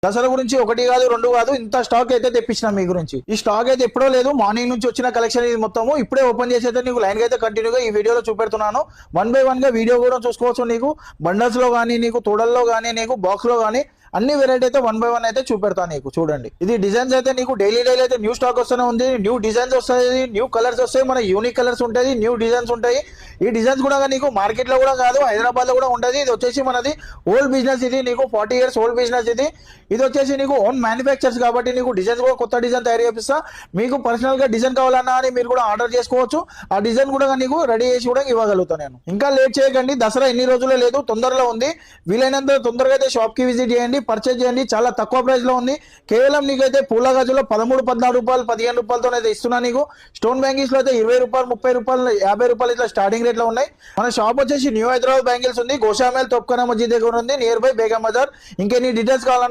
దసరా గురించి ఒకటి కాదు రెండు కాదు ఇంత స్టాక్ అయితే తెప్పించిన మీ గురించి. ఈ స్టాక్ అయితే ఎప్పుడో లేదు, మార్నింగ్ నుంచి వచ్చిన కలెక్షన్ ఇది మొత్తము. ఇప్పుడే ఓపెన్ చేసి అయితే నీకు లైన్ గా అయితే కంటిన్యూగా ఈ వీడియోలో చూపెడుతున్నాను. 1 by 1 గా వీడియో కూడా చూసుకోవచ్చు. నీకు బండల్స్ లో కానీ, నీకు తోడల్లో కానీ, నీకు బాక్స్ లో కానీ అన్ని వెరైటీ అయితే 1 by 1 అయితే చూపెడతాను నీకు. చూడండి, ఇది డిజైన్స్ అయితే నీకు డైలీ అయితే న్యూ స్టాక్ వస్తూనే ఉంది. న్యూ డిజైన్స్ వస్తాయి, న్యూ కలర్స్ వస్తాయి, మన యూనిక్ కలర్స్ ఉంటాయి, న్యూ డిజైన్స్ ఉంటాయి. ఈ డిజైన్స్ కూడా నీకు మార్కెట్ లో కూడా కాదు, హైదరాబాద్ లో కూడా ఉంటుంది. ఇది వచ్చేసి మనది ఓల్డ్ బిజినెస్, ఇది నీకు 40 years ఓల్డ్ బిజినెస్. ఇది వచ్చేసి నీకు ఓన్ మ్యానుఫ్యాక్చర్స్ కాబట్టి నీకు డిజైన్స్ కూడా కొత్త డిజైన్ తయారు చేపిస్తా. మీకు పర్సనల్ గా డిజైన్ కావాలన్నా అని మీరు కూడా ఆర్డర్ చేసుకోవచ్చు. ఆ డిజైన్ కూడా నీకు రెడీ చేసి కూడా ఇవ్వగలుగుతాను నేను. ఇంకా లేట్ చేయకండి, దసరా ఎన్ని రోజులే లేదు, తొందరలో ఉంది. వీలైనంత తొందరగా అయితే షాప్ కి విజిట్ చేయండి, పర్చేజ్ చేయండి. చాలా తక్కువ ప్రైస్ లో ఉంది. కేవలం నీకైతే పూల గాజులో 13, 14 రూపాయలు, 15 రూపాయలతో అయితే ఇస్తున్నా నీకు. స్టోన్ బ్యాంగిల్స్ లో అయితే 20 రూపాయలు, 30 రూపాయలు, 50 రూపాయలు ఇట్లా స్టార్టింగ్ రేట్ లో ఉన్నాయి. మన షాప్ వచ్చేసి న్యూ హైదరాబాద్ బ్యాంగిల్స్ ఉంది, గోషామేల్ తోప్ఖానా మస్జిద్ దగ్గర ఉంది, నియర్ బై బేగం బజార్. ఇంకెన్ని డీటెయిల్స్ కావాలన్నా